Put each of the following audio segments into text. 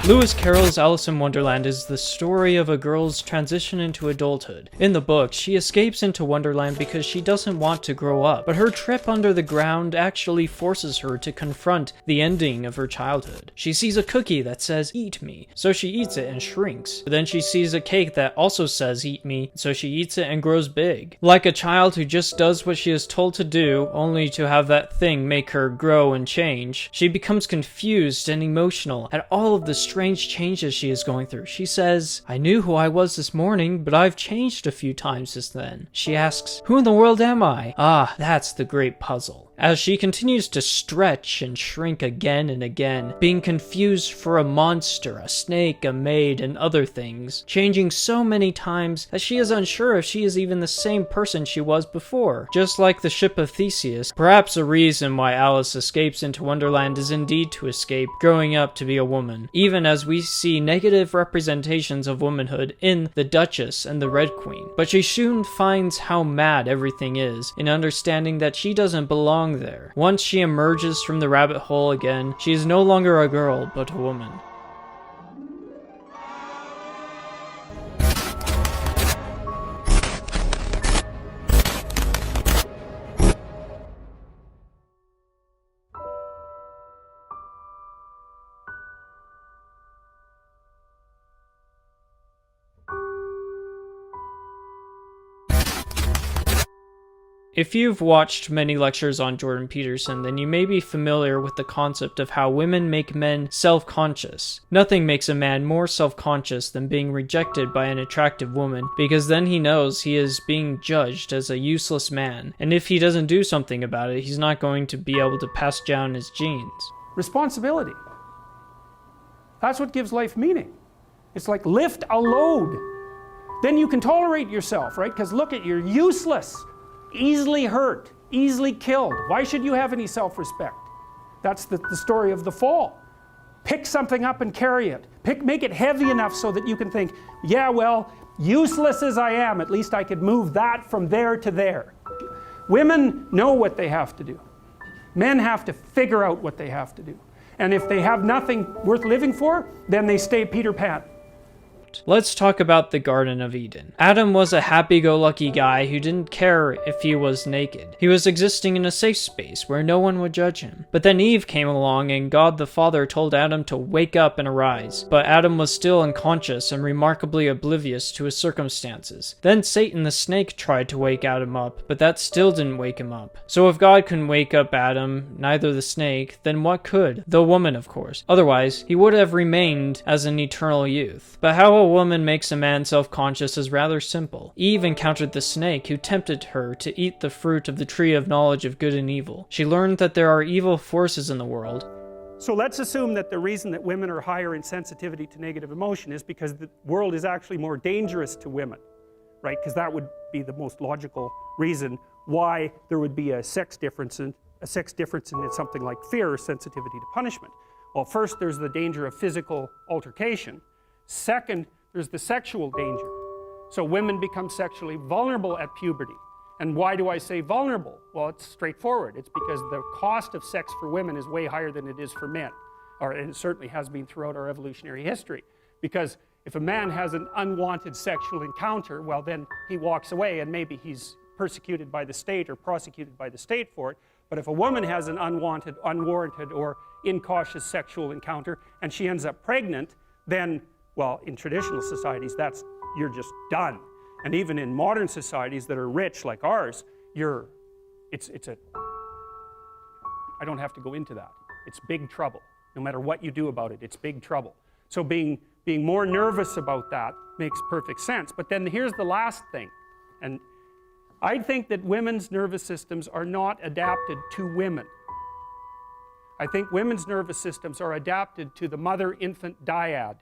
Lewis Carroll's Alice in Wonderland is the story of a girl's transition into adulthood. In the book, she escapes into Wonderland because she doesn't want to grow up, but her trip under the ground actually forces her to confront the ending of her childhood. She sees a cookie that says, "Eat me," so she eats it and shrinks. But then she sees a cake that also says, "Eat me," so she eats it and grows big. Like a child who just does what she is told to do, only to have that thing make her grow and change, she becomes confused and emotional at all of the strange changes she is going through. She says, "I knew who I was this morning, but I've changed a few times since then." She asks, "Who in the world am I?" Ah, that's the great puzzle. As she continues to stretch and shrink again and again, being confused for a monster, a snake, a maid, and other things, changing so many times that she is unsure if she is even the same person she was before. Just like the ship of Theseus, perhaps a reason why Alice escapes into Wonderland is indeed to escape growing up to be a woman, even as we see negative representations of womanhood in the Duchess and the Red Queen. But she soon finds how mad everything is in understanding that she doesn't belong there. Once she emerges from the rabbit hole again, she is no longer a girl, but a woman. If you've watched many lectures on Jordan Peterson, then you may be familiar with the concept of how women make men self-conscious. Nothing makes a man more self-conscious than being rejected by an attractive woman, because then he knows he is being judged as a useless man, and if he doesn't do something about it, he's not going to be able to pass down his genes. Responsibility. That's what gives life meaning. It's like lift a load. Then you can tolerate yourself, right? Because look at, you're useless. Easily hurt, easily killed. Why should you have any self-respect? That's the story of the fall. Pick something up and carry it. Make it heavy enough so that you can think, yeah, well, useless as I am, at least I could move that from there to there. Women know what they have to do. Men have to figure out what they have to do. And if they have nothing worth living for, then they stay Peter Pan. Let's talk about the Garden of Eden. Adam was a happy-go-lucky guy who didn't care if he was naked. He was existing in a safe space where no one would judge him. But then Eve came along and God the Father told Adam to wake up and arise. But Adam was still unconscious and remarkably oblivious to his circumstances. Then Satan the snake tried to wake Adam up, but that still didn't wake him up. So if God couldn't wake up Adam, neither the snake, then what could? The woman, of course. Otherwise, he would have remained as an eternal youth. But how a woman makes a man self-conscious is rather simple. Eve encountered the snake who tempted her to eat the fruit of the tree of knowledge of good and evil. She learned that there are evil forces in the world. So let's assume that the reason that women are higher in sensitivity to negative emotion is because the world is actually more dangerous to women, right? Because that would be the most logical reason why there would be a sex difference in something like fear or sensitivity to punishment. Well, first there's the danger of physical altercation. Second, there's the sexual danger. So women become sexually vulnerable at puberty. And why do I say vulnerable? Well, it's straightforward. It's because the cost of sex for women is way higher than it is for men. Or it certainly has been throughout our evolutionary history. Because if a man has an unwanted sexual encounter, well then he walks away and maybe he's persecuted by the state or prosecuted by the state for it. But if a woman has an unwanted, unwarranted, or incautious sexual encounter and she ends up pregnant, then, well, in traditional societies, you're just done. And even in modern societies that are rich like ours, I don't have to go into that. It's big trouble. No matter what you do about it, it's big trouble. So being more nervous about that makes perfect sense. But then here's the last thing. And I think that women's nervous systems are not adapted to women. I think women's nervous systems are adapted to the mother-infant dyad.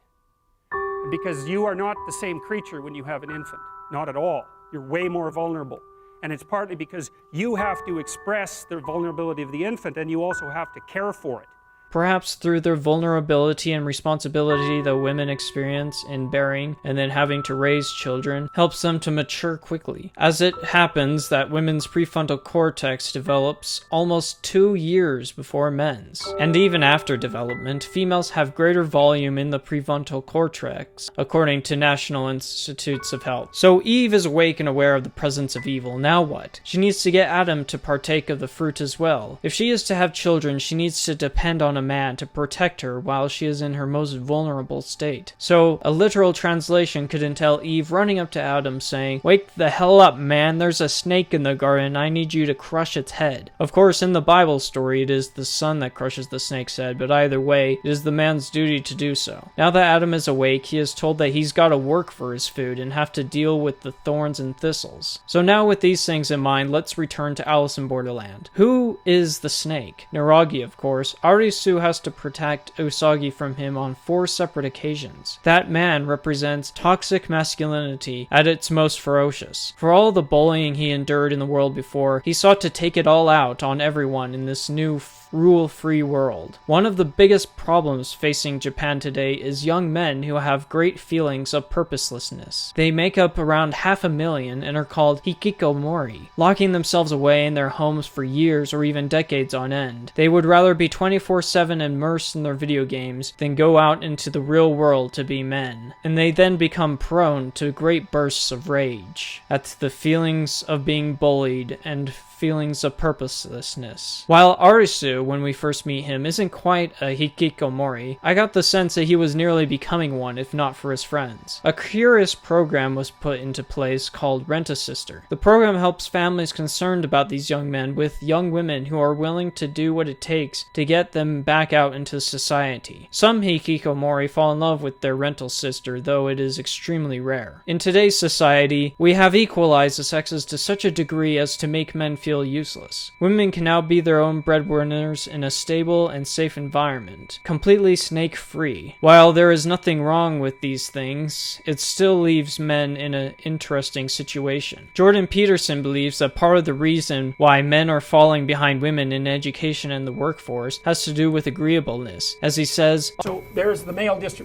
Because you are not the same creature when you have an infant. Not at all. You're way more vulnerable. And it's partly because you have to express the vulnerability of the infant and you also have to care for it. Perhaps through their vulnerability and responsibility that women experience in bearing and then having to raise children helps them to mature quickly. As it happens that women's prefrontal cortex develops almost 2 years before men's. And even after development, females have greater volume in the prefrontal cortex, according to National Institutes of Health. So Eve is awake and aware of the presence of evil. Now what? She needs to get Adam to partake of the fruit as well. If she is to have children, she needs to depend on a man to protect her while she is in her most vulnerable state. So a literal translation could entail Eve running up to Adam saying, "Wake the hell up, man, there's a snake in the garden, I need you to crush its head." Of course, in the Bible story, it is the son that crushes the snake's head, but either way, it is the man's duty to do so. Now that Adam is awake, he is told that he's got to work for his food and have to deal with the thorns and thistles. So now with these things in mind, let's return to Alice in Borderland. Who is the snake? Naragi, of course. Arisu has to protect Usagi from him on 4 separate occasions. That man represents toxic masculinity at its most ferocious. For all the bullying he endured in the world before, he sought to take it all out on everyone in this new rule-free world. One of the biggest problems facing Japan today is young men who have great feelings of purposelessness. They make up around 500,000 and are called hikikomori, locking themselves away in their homes for years or even decades on end. They would rather be 24/7 immersed in their video games than go out into the real world to be men. And they then become prone to great bursts of rage at the feelings of being bullied and feelings of purposelessness. While Arisu, when we first meet him, isn't quite a hikikomori, I got the sense that he was nearly becoming one, if not for his friends. A curious program was put into place called RentASister. The program helps families concerned about these young men with young women who are willing to do what it takes to get them back out into society. Some hikikomori fall in love with their rental sister, though it is extremely rare. In today's society, we have equalized the sexes to such a degree as to make men feel useless. Women can now be their own breadwinners in a stable and safe environment, completely snake-free. While there is nothing wrong with these things, it still leaves men in an interesting situation. Jordan Peterson believes that part of the reason why men are falling behind women in education and the workforce has to do with agreeableness. As he says, so there's the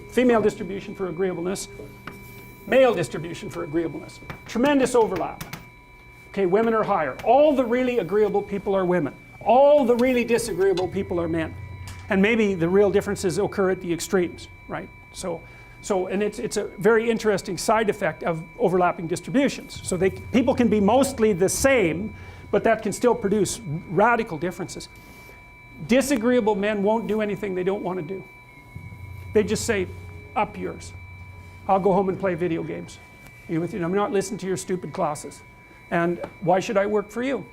female distribution for agreeableness, male distribution for agreeableness. Tremendous overlap. Okay, women are higher. All the really agreeable people are women. All the really disagreeable people are men. And maybe the real differences occur at the extremes, right? So and it's a very interesting side effect of overlapping distributions. So people can be mostly the same, but that can still produce radical differences. Disagreeable men won't do anything they don't want to do. They just say, "Up yours. I'll go home and play video games. I'm not listening to your stupid classes. And why should I work for you?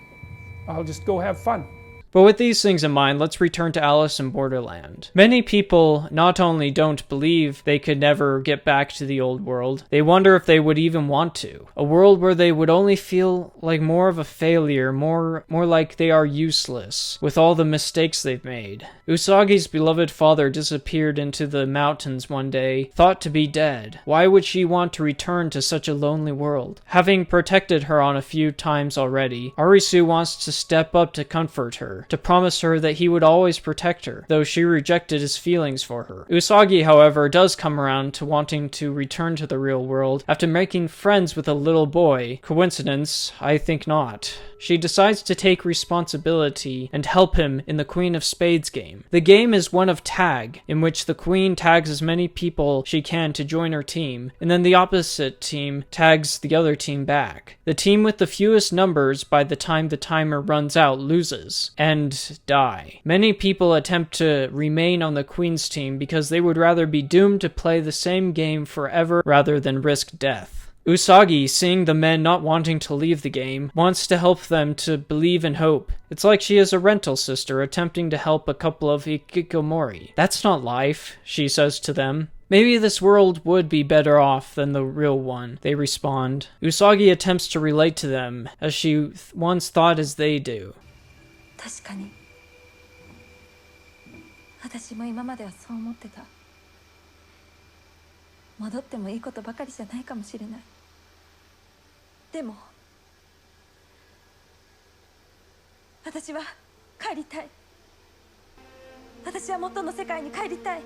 I'll just go have fun." But with these things in mind, let's return to Alice in Borderland. Many people not only don't believe they could never get back to the old world, they wonder if they would even want to. A world where they would only feel like more of a failure, more like they are useless, with all the mistakes they've made. Usagi's beloved father disappeared into the mountains one day, thought to be dead. Why would she want to return to such a lonely world? Having protected her on a few times already, Arisu wants to step up to comfort her, to promise her that he would always protect her, though she rejected his feelings for her. Usagi, however, does come around to wanting to return to the real world after making friends with a little boy. Coincidence? I think not. She decides to take responsibility and help him in the Queen of Spades game. The game is one of tag, in which the queen tags as many people she can to join her team, and then the opposite team tags the other team back. The team with the fewest numbers by the time the timer runs out loses and die. Many people attempt to remain on the queen's team because they would rather be doomed to play the same game forever rather than risk death. Usagi, seeing the men not wanting to leave the game, wants to help them to believe in hope. It's like she is a rental sister attempting to help a couple of hikikomori. "That's not life," she says to them. "Maybe this world would be better off than the real one," they respond. Usagi attempts to relate to them, as she once thought as they do. 確かに。私も今まではそう思ってた。戻ってもいいことばかりじゃないかもしれない。でも私は帰りたい。私は元の世界に帰りたい。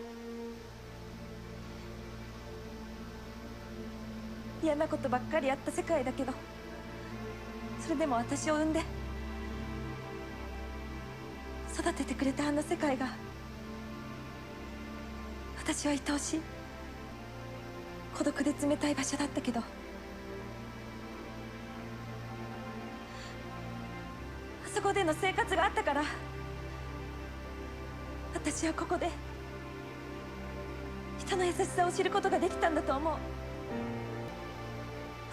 嫌なことばっかりあった世界だけど、それでも私を産んで育ててくれたあの世界が私は愛おしい、孤独で冷たい場所だったけど、あそこでの生活があったから私はここで人の優しさを知ることができたんだと思う。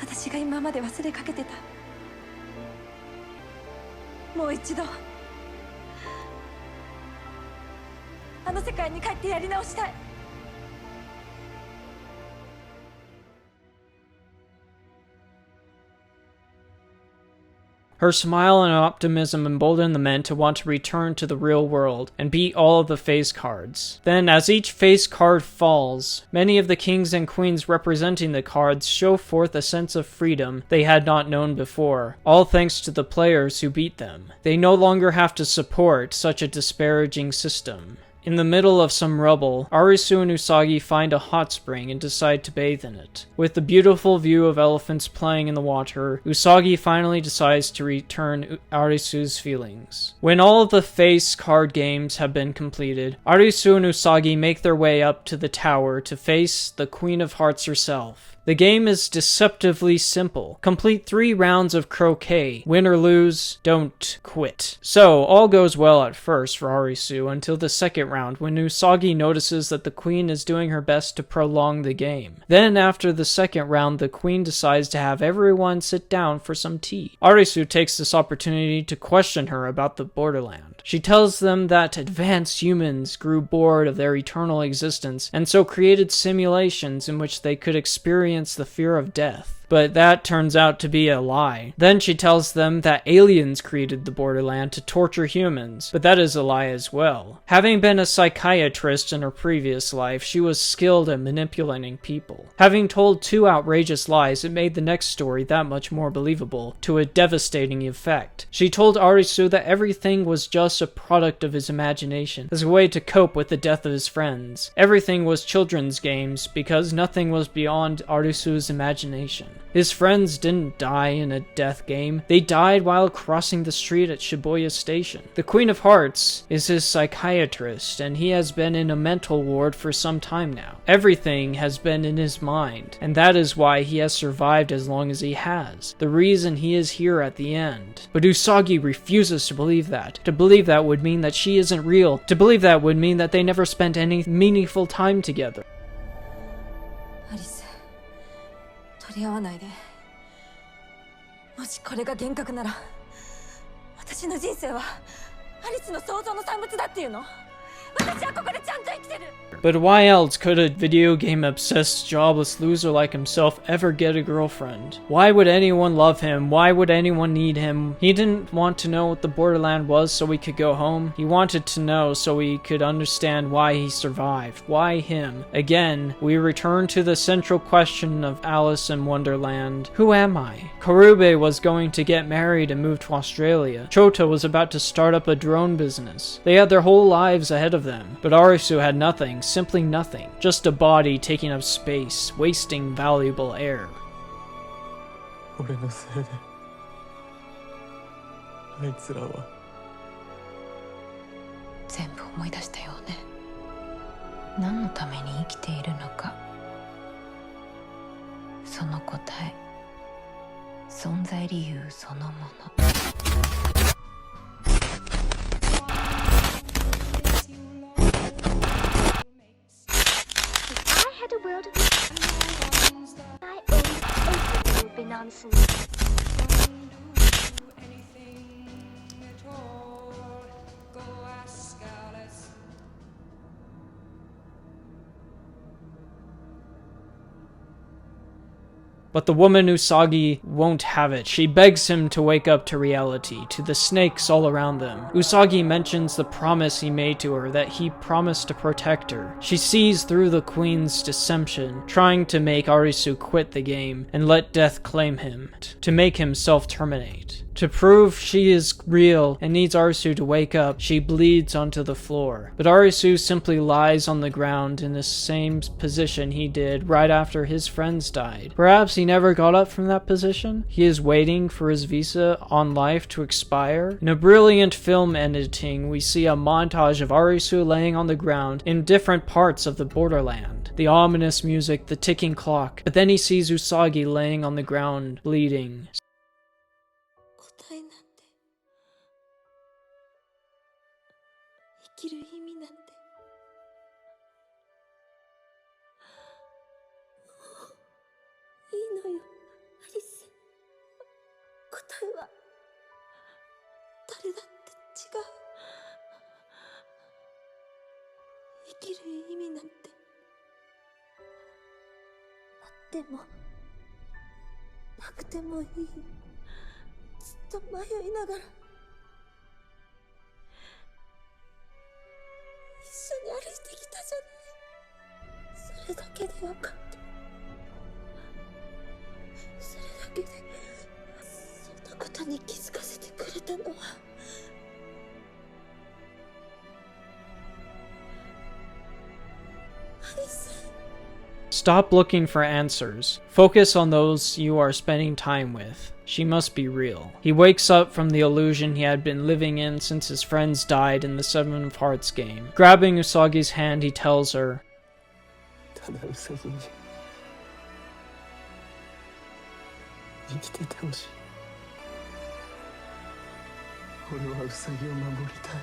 私が今まで忘れかけてた、もう一度あの世界に帰ってやり直したい。Her smile and optimism emboldened the men to want to return to the real world and beat all of the face cards. Then, as each face card falls, many of the kings and queens representing the cards show forth a sense of freedom they had not known before, all thanks to the players who beat them. They no longer have to support such a disparaging system. In the middle of some rubble, Arisu and Usagi find a hot spring and decide to bathe in it. With the beautiful view of elephants playing in the water, Usagi finally decides to return Arisu's feelings. When all of the face card games have been completed, Arisu and Usagi make their way up to the tower to face the Queen of Hearts herself. The game is deceptively simple. Complete 3 rounds of croquet. Win or lose, don't quit. So, all goes well at first for Arisu until the second round when Usagi notices that the queen is doing her best to prolong the game. Then, after the second round, the queen decides to have everyone sit down for some tea. Arisu takes this opportunity to question her about the Borderland. She tells them that advanced humans grew bored of their eternal existence and so created simulations in which they could experience the fear of death. But that turns out to be a lie. Then she tells them that aliens created the Borderland to torture humans, but that is a lie as well. Having been a psychiatrist in her previous life, she was skilled at manipulating people. Having told 2 outrageous lies, it made the next story that much more believable, to a devastating effect. She told Arisu that everything was just a product of his imagination, as a way to cope with the death of his friends. Everything was children's games, because nothing was beyond Arisu's imagination. His friends didn't die in a death game. They died while crossing the street at Shibuya Station. The Queen of Hearts is his psychiatrist, and he has been in a mental ward for some time now. Everything has been in his mind, and that is why he has survived as long as he has. The reason he is here at the end. But Usagi refuses to believe that. To believe that would mean that she isn't real. To believe that would mean that they never spent any meaningful time together. 取り合わないで。もしこれが幻覚なら、私の人生はアリスの想像の産物だっていうの？私はここでちゃんと生きてる。 But why else could a video game obsessed jobless loser like himself ever get a girlfriend? Why would anyone love him? Why would anyone need him? He didn't want to know what the Borderland was so he could go home. He wanted to know so he could understand why he survived. Why him? Again, we return to the central question of Alice in Wonderland. Who am I? Karube was going to get married and move to Australia. Chota was about to start up a drone business. They had their whole lives ahead of them. But Arisu had nothing. Simply nothing. Just a body taking up space, wasting valuable air. 俺のせいであいつらは全部思い出したよね。何のために生きているのか。その答え、存在理由そのもの。But the woman Usagi won't have it. She begs him to wake up to reality, to the snakes all around them. Usagi mentions the promise he made to her, that he promised to protect her. She sees through the queen's deception, trying to make Arisu quit the game and let death claim him, to make him self-terminate. To prove she is real and needs Arisu to wake up, she bleeds onto the floor. But Arisu simply lies on the ground in the same position he did right after his friends died. Perhaps he never got up from that position? He is waiting for his visa on life to expire? In a brilliant film editing, we see a montage of Arisu laying on the ground in different parts of the Borderland. The ominous music, the ticking clock. But then he sees Usagi laying on the ground, bleeding. 答えなんて生きる意味なんていいのよアリス答えは誰だって違う生きる意味なんてあってもなくてもいいずっと迷いながら一緒に歩いてきたじゃない。それだけでよかった。それだけでそのことに気づかせてくれたのはアリス。Stop looking for answers. Focus on those you are spending time with. She must be real. He wakes up from the illusion he had been living in since his friends died in the Seven of Hearts game. Grabbing Usagi's hand, he tells her, ただウサギに生きててほしい。俺はウサギを守りたい。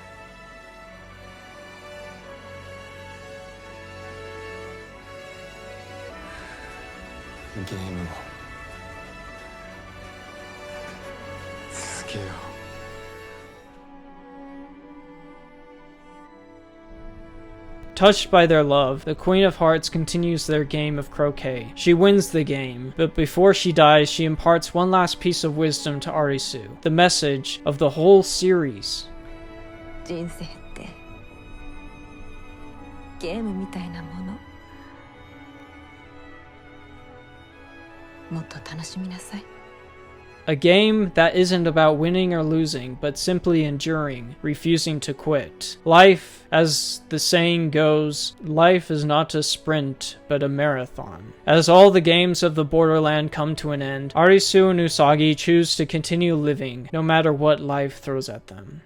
ゲームを続けよう。Touched by their love, the Queen of Hearts continues their game of croquet. She wins the game, but before she dies, she imparts one last piece of wisdom to Arisu, the message of the whole series. 人生ってゲームみたいなもの。もっと楽しみなさい。 A game that isn't about winning or losing, but simply enduring, refusing to quit. Life, as the saying goes, life is not a sprint, but a marathon. As all the games of the Borderland come to an end, Arisu and Usagi choose to continue living, no matter what life throws at them.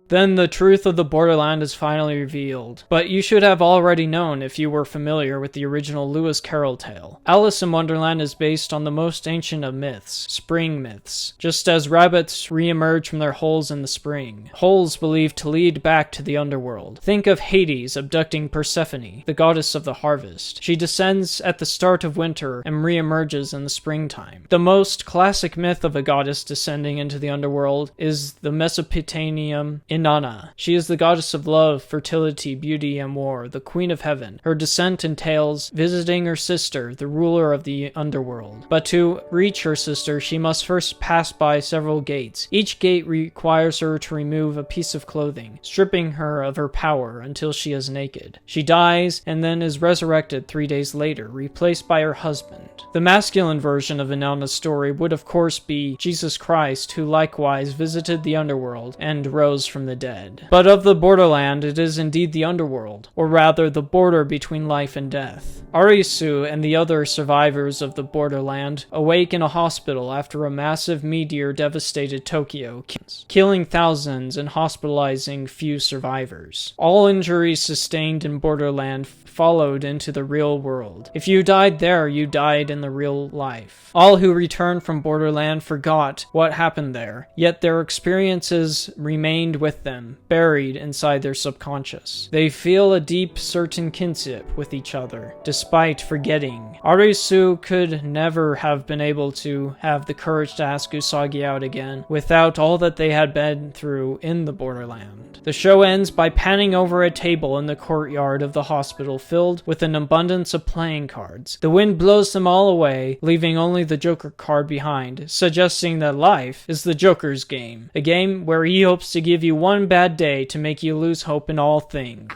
Then the truth of the Borderland is finally revealed, but you should have already known if you were familiar with the original Lewis Carroll tale. Alice in Wonderland is based on the most ancient of myths, spring myths. Just as rabbits re-emerge from their holes in the spring, holes believed to lead back to the underworld. Think of Hades abducting Persephone, the goddess of the harvest. She descends at the start of winter and re-emerges in the springtime. The most classic myth of a goddess descending into the underworld is the Mesopotamian Inanna. She is the goddess of love, fertility, beauty, and war, the queen of heaven. Her descent entails visiting her sister, the ruler of the underworld. But to reach her sister, she must first pass by several gates. Each gate requires her to remove a piece of clothing, stripping her of her power until she is naked. She dies and then is resurrected 3 days later, replaced by her husband. The masculine version of Inanna's story would of course be Jesus Christ, who likewise visited the underworld and rose from the dead. But of the Borderland, it is indeed the underworld, or rather the border between life and death. Arisu and the other survivors of the Borderland awake in a hospital after a massive meteor devastated Tokyo, killing thousands and hospitalizing few survivors. All injuries sustained in Borderland followed into the real world. If you died there, you died in the real life. All who returned from Borderland forgot what happened there, yet their experiences remained with with them, buried inside their subconscious. They feel a deep, certain kinship with each other, despite forgetting. Arisu could never have been able to have the courage to ask Usagi out again without all that they had been through in the Borderland. The show ends by panning over a table in the courtyard of the hospital filled with an abundance of playing cards. The wind blows them all away, leaving only the Joker card behind, suggesting that life is the Joker's game, a game where he hopes to give you one bad day to make you lose hope in all things.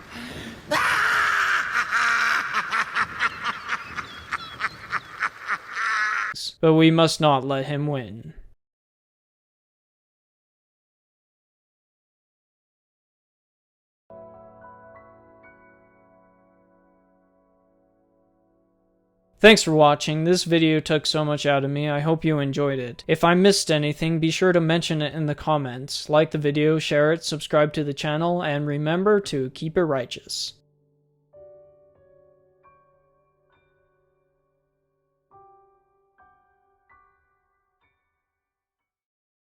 But we must not let him win. Thanks for watching. This video took so much out of me. I hope you enjoyed it. If I missed anything, be sure to mention it in the comments. Like the video, share it, subscribe to the channel, and remember to keep it righteous.